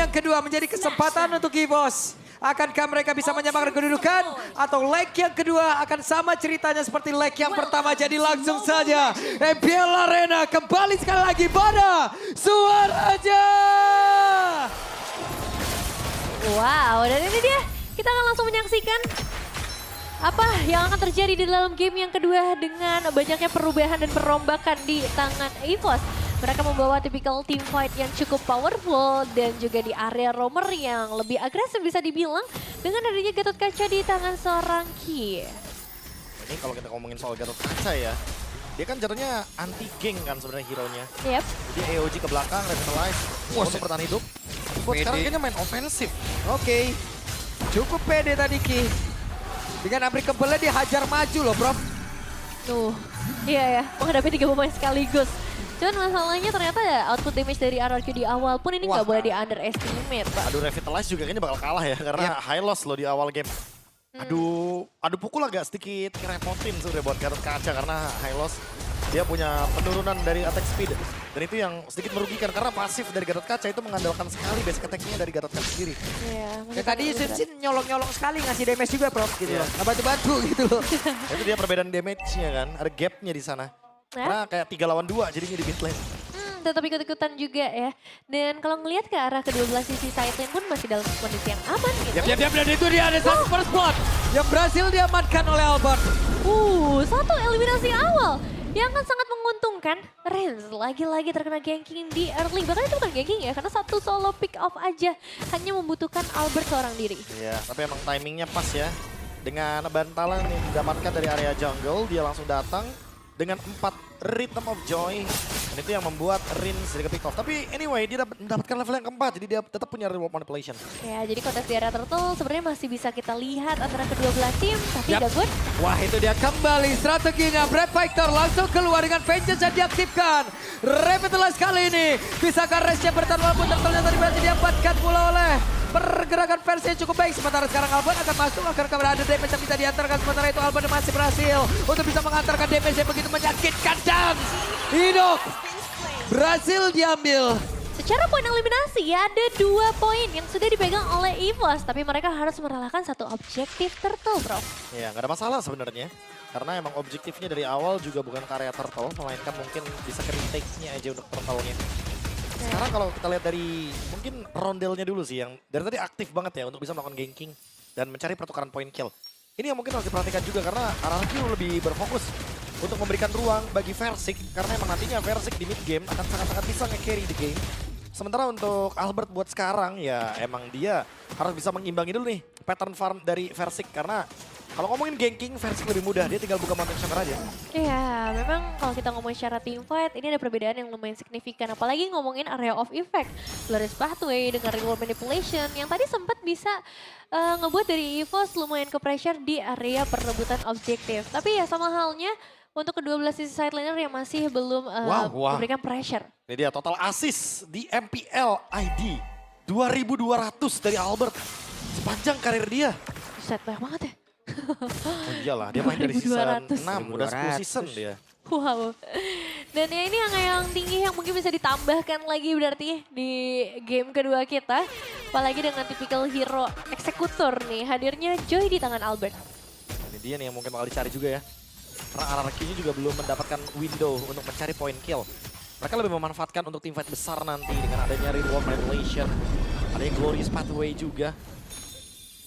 yang kedua menjadi kesempatan untuk EVOS. Akankah mereka bisa menyamakan kedudukan? Atau leg yang kedua akan sama ceritanya seperti leg yang pertama. Jadi langsung saja MPL Arena kembali sekali lagi pada suaranya. Wow, dan ini dia. Kita akan langsung menyaksikan apa yang akan terjadi di dalam game yang kedua dengan banyaknya perubahan dan perombakan di tangan EVOS. Mereka membawa tipikal team fight yang cukup powerful dan juga di area roamer yang lebih agresif bisa dibilang dengan adanya Gatot Kaca di tangan seorang Ki. Ini kalau kita ngomongin soal Gatot Kaca ya, dia kan jatuhnya anti geng kan sebenarnya hero-nya. Yep. Jadi AOG ke belakang, revitalize, untuk bertahan hidup. Buat sekarang kayaknya main ofensif. Oke, cukup pede tadi Ki. Dengan unbreakable-nya dihajar maju loh Prof. Tuh, iya ya, menghadapi 3 pemain sekaligus. Cuman masalahnya ternyata ya output damage dari RRQ di awal pun ini nggak boleh di underestimate, Pak. Aduh, revitalize juga kayaknya bakal kalah ya, karena high loss loh di awal game. Aduh pukul agak sedikit ngerepotin sebenarnya buat Gatot Kaca karena high loss. Dia punya penurunan dari attack speed. Dan itu yang sedikit merugikan karena pasif dari Gatot Kaca itu mengandalkan sekali basic attack-nya dari Gatot Kaca sendiri. Iya, Ya tadi Sin nyolong-nyolong sekali ngasih damage juga Prof gitu loh. Nggak bantu-bantu gitu loh. Itu dia perbedaan damage-nya kan, ada gap-nya di sana. Karena kayak 3 lawan 2 jadinya di mid lane. Tetap ikut-ikutan juga ya. Dan kalau ngelihat ke arah kedua belah sisi side lane pun masih dalam kondisi yang aman gitu. Yap, dan itu dia ada satu first blood yang berhasil diamankan oleh Albert. Satu eliminasi awal yang akan sangat menguntungkan. Renz lagi-lagi terkena ganking di early. Bahkan itu bukan ganking ya, karena satu solo pick off aja hanya membutuhkan Albert seorang diri. Iya, tapi emang timingnya pas ya. Dengan bantalan yang didapatkan dari area jungle, dia langsung datang dengan 4 Rhythm of Joy. Dan itu yang membuat Rin sedikit pick off. Tapi anyway, dia mendapatkan level yang keempat, jadi dia tetap punya reward manipulation. Ya, jadi kontes di area turtle sebenarnya masih bisa kita lihat antara kedua belah tim, tapi Dagun. Wah, itu dia kembali strateginya. Brave Fighter langsung keluar dengan Vengeance yang diaktifkan. Revitalize kali ini. Bisakah Resnya bertahan walaupun turtle-nya tadi berhasil diamankan pula oleh pergerakan versi yang cukup baik. Sementara sekarang Albert akan masuk agar ada damage yang bisa diantarkan. Sementara itu Albert masih berhasil untuk bisa mengantarkan damage yang begitu menyakitkan. Dan Hidok berhasil diambil. Secara poin eliminasi ya ada 2 poin yang sudah dipegang oleh EVOS. Tapi mereka harus merelakan satu objektif turtle, bro. Ya, nggak ada masalah sebenarnya. Karena emang objektifnya dari awal juga bukan ke area turtle, melainkan mungkin bisa ke retake-nya aja untuk turtle-nya. Sekarang kalau kita lihat dari mungkin rondelnya dulu sih yang dari tadi aktif banget ya untuk bisa melakukan ganking dan mencari pertukaran point kill. Ini yang mungkin harus diperhatikan juga karena RRQ lebih berfokus untuk memberikan ruang bagi Versik karena emang nantinya Versik di mid game akan sangat-sangat bisa nge-carry the game. Sementara untuk Albert buat sekarang ya emang dia harus bisa mengimbangi dulu nih pattern farm dari Versik karena kalau ngomongin ganking, Versik lebih mudah, dia tinggal buka Mountain Shocker aja. Iya, memang kalau kita ngomongin secara team fight, ini ada perbedaan yang lumayan signifikan. Apalagi ngomongin area of effect. Glorious Pathway dengan reward manipulation yang tadi sempat bisa ngebuat dari EVOS lumayan ke pressure di area perebutan objektif. Tapi ya sama halnya untuk kedua belah sisi side laner yang masih belum memberikan pressure. Ini dia total assist di MPL ID 2200 dari Albert sepanjang karir dia. Set banyak banget ya. Oh iyalah, dia main dari season 6, udah 10 season dia. Wow. Dan ya ini yang tinggi yang mungkin bisa ditambahkan lagi berarti di game kedua kita. Apalagi dengan tipikal hero eksekutor nih, hadirnya Joy di tangan Albert. Ini dia nih yang mungkin bakal dicari juga ya. Karena RRQ-nya juga belum mendapatkan window untuk mencari point kill. Mereka lebih memanfaatkan untuk teamfight besar nanti dengan adanya reward manipulation. Adanya Glorious Pathway juga.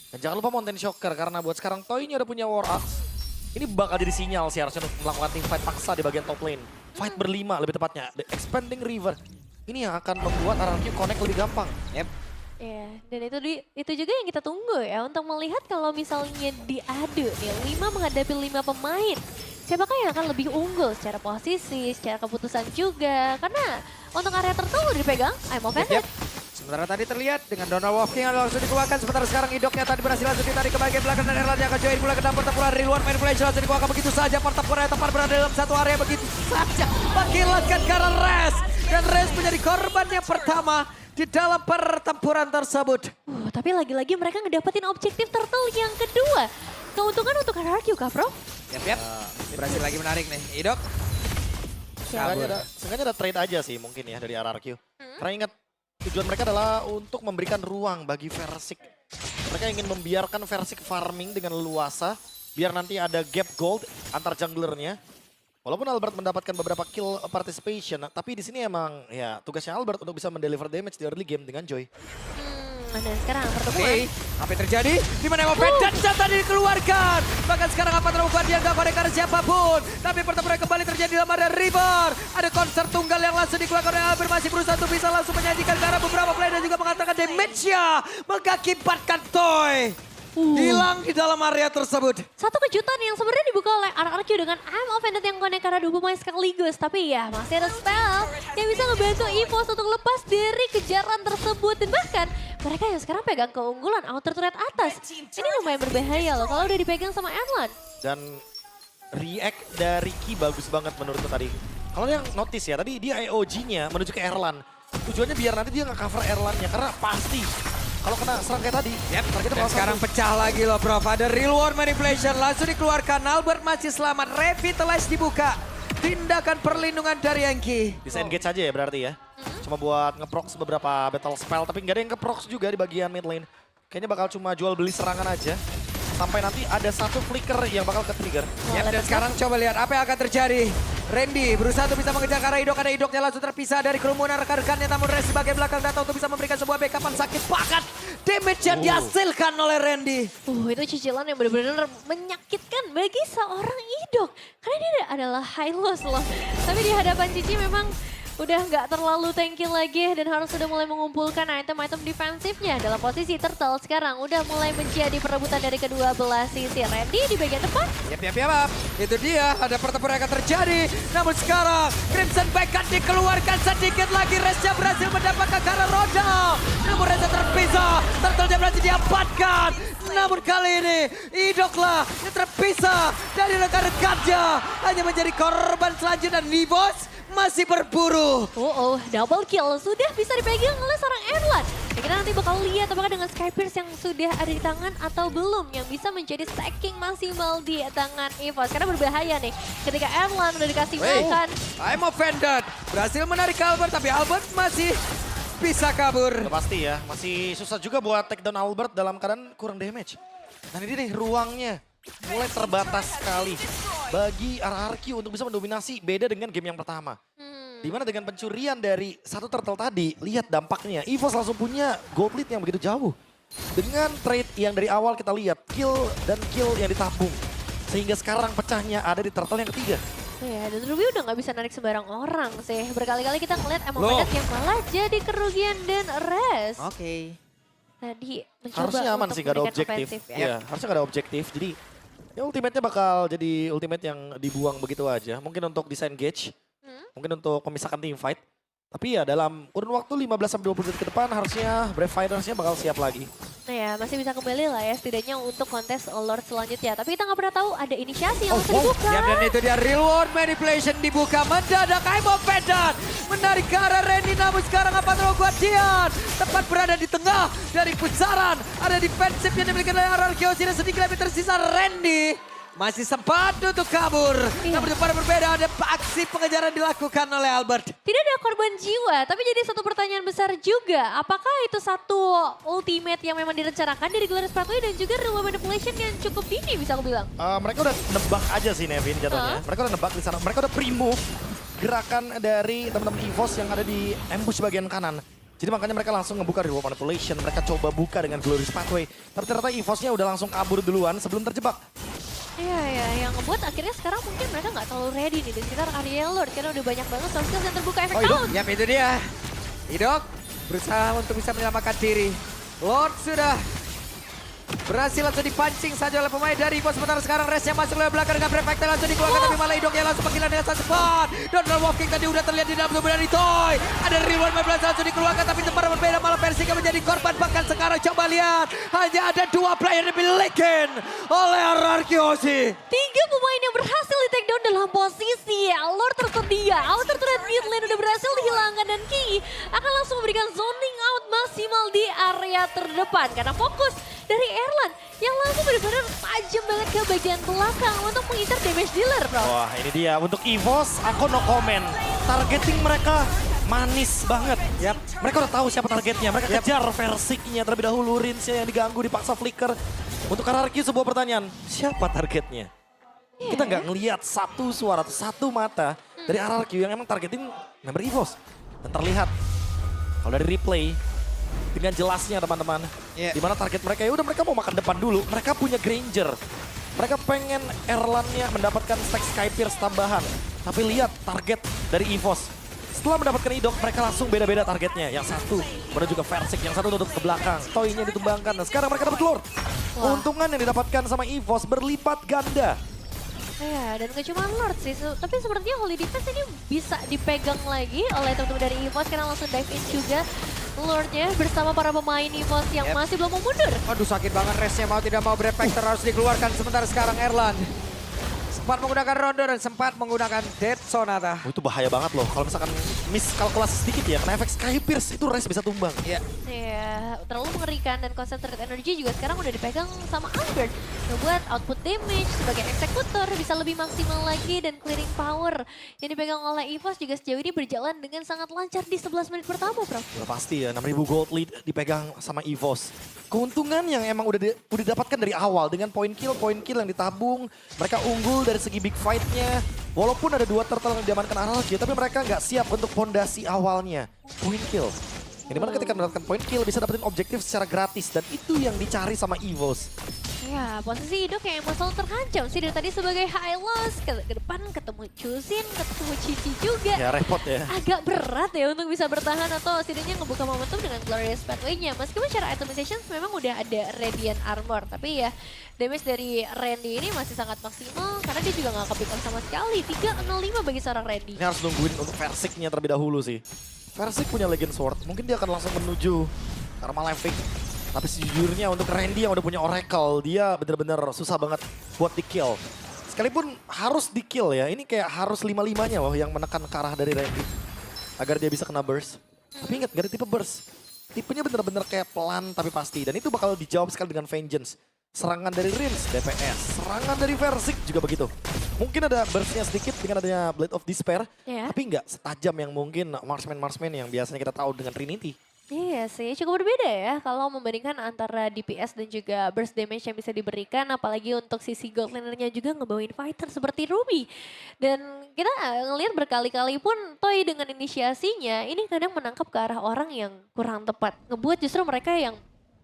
Dan jangan lupa Mountain Shocker karena buat sekarang Toy-nya udah punya War Axe. Ini bakal jadi sinyal sih harusnya untuk melakukan teamfight paksa di bagian top lane. Fight berlima lebih tepatnya. The Expanding River. Ini yang akan membuat RRQ connect lebih gampang. Yep. Ya, dan itu juga yang kita tunggu ya untuk melihat kalau misalnya diadu nih 5 menghadapi 5 pemain. Siapakah yang akan lebih unggul secara posisi, secara keputusan juga. Karena untuk area turtle dipegang, I'm offended. Sementara tadi terlihat dengan Donald Walking langsung dikeluarkan. Sementara sekarang Hidoknya tadi berhasil langsung ditarik ke bagian belakang dan Erlan yang akan join mulai ke dalam pertempuran dari luar manipulation langsung dikeluarkan begitu saja. Pertempuran yang tepat berada dalam satu area begitu saja. Mengilatkan karena Res. Dan Res menjadi korban yang pertama di dalam pertempuran tersebut. Tapi lagi-lagi mereka ngedapetin objektif turtle yang kedua. Keuntungan untuk RRQ kah, bro? Yap. Berhasil lagi menarik nih. Hidok. Sengaja ada trade aja sih mungkin ya dari RRQ. Karena ingat tujuan mereka adalah untuk memberikan ruang bagi Versik. Mereka ingin membiarkan Versik farming dengan leluasa, biar nanti ada gap gold antar junglernya. Walaupun Albert mendapatkan beberapa kill participation, tapi di sini emang ya tugasnya Albert untuk bisa mendeliver damage di early game dengan Joy. Dan sekarang pertemuan. Apa yang terjadi? Di mana Emo dan tadi dikeluarkan. Bahkan sekarang apa terlakukan dia nggak connect karena siapapun. Tapi pertempuran kembali terjadi dalam area River. Ada konser tunggal yang langsung dikeluarkan oleh Albert, masih berusaha untuk bisa langsung menyajikan ke arah beberapa player dan juga mengatakan damage-nya mengakibatkan Toy hilang di dalam area tersebut. Satu kejutan yang sebenarnya dibuka oleh RRQ dengan I'm Offended yang connect karena 2 pemain sekaligus. Tapi ya masih ada spell yang bisa ngebantu EVOS untuk lepas dari kejaran tersebut. Dan bahkan mereka yang sekarang pegang keunggulan outer turret atas. Ini lumayan berbahaya loh kalau udah dipegang sama Erlan. Dan react dari Ki bagus banget menurutku tadi. Kalau yang notice ya, tadi dia AOG-nya menuju ke Erlan. Tujuannya biar nanti dia nggak cover Erlan-nya, karena pasti kalau kena serang kayak tadi. Dan sekarang pecah lagi loh Prof. Ada real world manipulation langsung dikeluarkan. Albert masih selamat. Revitalize dibuka. Tindakan perlindungan dari Yankee. Bisa engage aja ya berarti ya. Cuma buat ngeprox beberapa battle spell, tapi nggak ada yang ngeprox juga di bagian mid lane. Kayaknya bakal cuma jual beli serangan aja. Sampai nanti ada satu flicker yang bakal ke-trigger. Dan sekarang coba lihat apa yang akan terjadi. Randy berusaha untuk bisa mengejar ke arah Idok. Ada Idoknya langsung terpisah dari kerumunan rekan-rekannya. Namun Res sebagai belakang datang untuk bisa memberikan sebuah backupan sakit banget. Damage yang dihasilkan oleh Randy. Itu cicilan yang benar-benar menyakitkan bagi seorang Idok. Karena dia adalah high loss loh. Tapi di hadapan Cici memang udah nggak terlalu tanky lagi dan harus sudah mulai mengumpulkan item-item defensifnya. Dalam posisi Turtle sekarang udah mulai menjadi perebutan dari kedua belah sisi. Randy di bagian depan. Yap. Itu dia, ada pertempuran yang akan terjadi. Namun sekarang Crimson Backup dikeluarkan sedikit lagi. Resnya berhasil mendapatkan ke arah roda. Namun Resnya terpisah. Turtle-nya berhasil diamankan. Namun kali ini Idoklah yang terpisah dari rekan-rekannya. Hanya menjadi korban selanjutnya. Nivos masih berburu. Double kill sudah bisa dipegang oleh seorang Erlan. Ya, kita nanti bakal lihat apakah dengan Sky Pierce yang sudah ada di tangan atau belum. Yang bisa menjadi stacking maksimal di tangan EVOS. Karena berbahaya nih ketika Erlan udah dikasih makan. I'm Offended. Berhasil menarik Albert tapi Albert masih bisa kabur. Udah pasti ya, masih susah juga buat take down Albert dalam keadaan kurang damage. Dan ini nih ruangnya mulai terbatas sekali bagi RRQ untuk bisa mendominasi, beda dengan game yang pertama. Dimana dengan pencurian dari satu turtle tadi, lihat dampaknya. EVOS langsung punya gold lead yang begitu jauh. Dengan trade yang dari awal kita lihat, kill dan kill yang ditabung. Sehingga sekarang pecahnya ada di turtle yang ketiga. Ya, dan Ruby udah nggak bisa narik sembarang orang sih. Berkali-kali kita ngeliat Emomedet yang malah jadi kerugian dan Res. Tadi mencoba Harusnya aman untuk sih, gak ada memberikan objektif. ofensif Iya, harusnya gak ada objektif. Jadi ya ultimate-nya bakal jadi ultimate yang dibuang begitu aja. Mungkin untuk desain gauge, mungkin untuk memisahkan team fight. Tapi ya dalam kurun waktu 15-20 detik ke depan harusnya Brave Fighters-nya bakal siap lagi. Nah ya, masih bisa kembali lah ya setidaknya untuk kontes Lord selanjutnya. Tapi kita nggak pernah tahu ada inisiasi yang langsung dibuka. Ya, dan itu dia real world manipulation dibuka. Mendadak I'm Offended. Menarik ke arah Randy namun sekarang apa terlalu Dian. Tepat berada di tengah dari pusaran. Ada defensif yang dimiliki oleh RRQ. Tidak sedikit lebih tersisa Randy. Masih sempat untuk kabur. Namun pada berbeda ada aksi pengejaran dilakukan oleh Albert. Tidak ada korban jiwa, tapi jadi satu pertanyaan besar juga. Apakah itu satu ultimate yang memang direncanakan dari Glorious Pathway dan juga real manipulation yang cukup dini bisa aku bilang? Mereka udah nebak aja sih Nevin jatuhnya. Mereka udah nebak di sana. Mereka udah pre-move gerakan dari teman-teman EVOS yang ada di ambush bagian kanan. Jadi makanya mereka langsung ngebuka real manipulation. Mereka coba buka dengan Glorious Pathway. Tapi ternyata EVOS-nya udah langsung kabur duluan sebelum terjebak. Iya, yang ngebuat akhirnya sekarang mungkin mereka nggak terlalu ready nih di sekitar area Lord. Karena udah banyak banget soft skills yang terbuka efek down. Yap, itu dia. Idok berusaha untuk bisa menyelamatkan diri. Lord sudah berhasil langsung dipancing saja oleh pemain dari EVOS. Sementara sekarang Res yang masuk oleh belakang dengan Prefect langsung dikeluarkan. Tapi malah Idok yang langsung panggilan dengan satu spot. Donald Walking tadi udah terlihat di dalam tubuh dari Toy. Ada Real One langsung dikeluarkan. Tapi tempat berbeda malah Persika menjadi korban. Bahkan sekarang coba lihat. Hanya ada 2 player yang dimiliki oleh RRQ sih. 3 pemain yang berhasil di take down dalam posisi Lord tersedia. Outer turret mid lane udah berhasil dihilangkan dan Ki akan langsung memberikan zoning out maksimal di area terdepan. Karena fokus dari Erlan yang langsung benar-benar tajam banget ke bagian belakang untuk mengincar damage dealer, bro. Wah ini dia untuk EVOS, aku no comment. Targeting mereka manis banget. Mereka udah tahu siapa targetnya. Mereka kejar Versiknya terlebih dahulu. Rinsnya yang diganggu, dipaksa flicker. Untuk RRQ sebuah pertanyaan, siapa targetnya? Kita nggak ngelihat satu suara atau satu mata dari RRQ yang emang targetin member EVOS. Dan terlihat kalau dari replay dengan jelasnya teman-teman, di mana target mereka ya udah mereka mau makan depan dulu. Mereka punya Granger. Mereka pengen Erlannya mendapatkan stack Skypierce tambahan. Tapi lihat target dari EVOS. Setelah mendapatkan Idok, mereka langsung beda-beda targetnya. Yang satu menuju ke Versik, yang satu tutup ke belakang. Toy-nya ditumbangkan, dan sekarang mereka dapat Lord. Keuntungan yang didapatkan sama EVOS berlipat ganda. Ya, dan gak cuma Lord sih, tapi sepertinya Holy Defense ini bisa dipegang lagi oleh teman-teman dari EVOS karena langsung dive in juga Lordnya bersama para pemain EVOS yang masih belum mau mundur. Aduh sakit banget resnya mau tidak mau Brave Factor harus dikeluarkan sementara sekarang Erlan. Sempat menggunakan Rondo dan sempat menggunakan Dead Sonata. Oh, itu bahaya banget loh. Kalau misalkan miskalkulasi sedikit ya, kena efek Skypierce itu Res bisa tumbang. Iya. Ya, terlalu mengerikan dan concentrate energy juga sekarang udah dipegang sama Albert. Ngebuat output damage sebagai eksekutor bisa lebih maksimal lagi dan clearing power yang dipegang oleh EVOS juga sejauh ini berjalan dengan sangat lancar di 11 menit pertama, Prof. Udah pasti ya, 6.000 gold lead dipegang sama EVOS. Keuntungan yang emang udah didapatkan dari awal dengan point kill yang ditabung. Mereka unggul dari segi big fight-nya. Walaupun ada 2 turtle yang diamankan RRQ, tapi mereka nggak siap untuk fondasi awalnya. Point kill. Yang dimana ketika mendapatkan point kill bisa dapetin objektif secara gratis. Dan itu yang dicari sama EVOS. Ya, posisi Idok yang emang selalu terhancam sih dari tadi sebagai high loss. Ke depan ketemu Chusin, ketemu Cici juga. Ya repot ya. Agak berat ya untuk bisa bertahan atau setidaknya ngebuka momentum dengan Glorious Pathway-nya. Meskipun secara itemization memang udah ada Radiant Armor. Tapi ya damage dari Randy ini masih sangat maksimal karena dia juga gak kepick up sama sekali. 3-0-5 bagi seorang Randy. Ini harus nungguin untuk Versiknya terlebih dahulu sih. Versik punya Legend Sword, mungkin dia akan langsung menuju karena Malefic. Tapi sejujurnya untuk Randy yang udah punya Oracle, dia bener-bener susah banget buat di-kill. Sekalipun harus di-kill ya, ini kayak harus 5-5-nya loh yang menekan ke arah dari Randy. Agar dia bisa kena burst. Tapi ingat, gak ada tipe burst. Tipenya bener-bener kayak pelan tapi pasti. Dan itu bakal dijawab sekali dengan Vengeance. Serangan dari Rins, DPS. Serangan dari Versik juga begitu. Mungkin ada burstnya sedikit dengan adanya Blade of Despair. Tapi nggak setajam yang mungkin Marksman yang biasanya kita tahu dengan Trinity. Iya sih, cukup berbeda ya kalau membandingkan antara DPS dan juga burst damage yang bisa diberikan. Apalagi untuk sisi gold lanernya juga ngebawain fighter seperti Ruby. Dan kita ngelihat berkali-kali pun Toy dengan inisiasinya ini kadang menangkap ke arah orang yang kurang tepat. Ngebuat justru mereka yang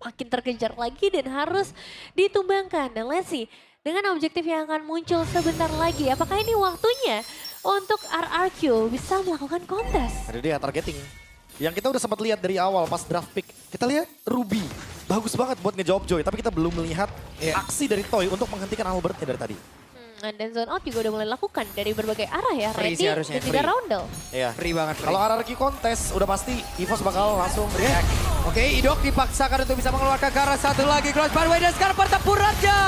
makin terkejar lagi dan harus ditumbangkan. Dan let's see, dengan objektif yang akan muncul sebentar lagi, apakah ini waktunya untuk RRQ bisa melakukan kontes? Ada dia targeting. Yang kita udah sempat lihat dari awal pas draft pick. Kita lihat Ruby. Bagus banget buat ngejawab Joy. Tapi kita belum melihat aksi dari Toy untuk menghentikan Albertnya dari tadi. Dan zone out juga udah mulai lakukan dari berbagai arah ya. Free Randy sih harusnya, dan juga free. Roundel. Iya. Free banget. Kalau RRQ kontes udah pasti EVOS bakal langsung react. Oke, Idok dipaksakan untuk bisa mengeluarkan ke arah satu lagi. Cross pathway dan sekarang pertempurannya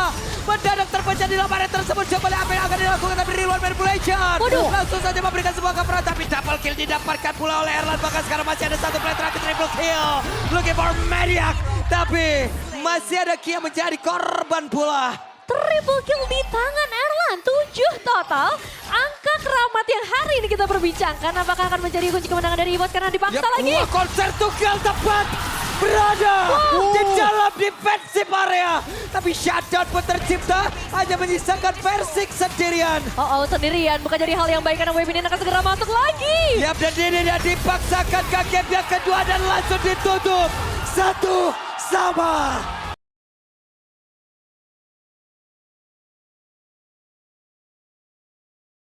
mendadak terpecah di lapangan tersebut. Coba lihat apa yang akan dilakukan dari Real Manipulation. Waduh. Langsung saja memberikan sebuah cover tapi double kill didapatkan pula oleh Erlan. Bahkan sekarang masih ada satu play terakhir triple kill. Looking for Maniac. Tapi masih ada Kia menjadi korban pula. Triple kill di tangan Erlan, 7 total. Angka keramat yang hari ini kita perbincangkan. Apakah akan menjadi kunci kemenangan dari EVOS karena dipaksa lagi? Wah, konser tunggal tepat berada di dalam defensive area. Tapi shutdown pun tercipta, hanya menyisakan Versik sendirian. Oh, sendirian. Bukan jadi hal yang baik karena wave ini akan segera masuk lagi. Yap, dan ini dia dipaksakan ke game yang kedua dan langsung ditutup 1-1.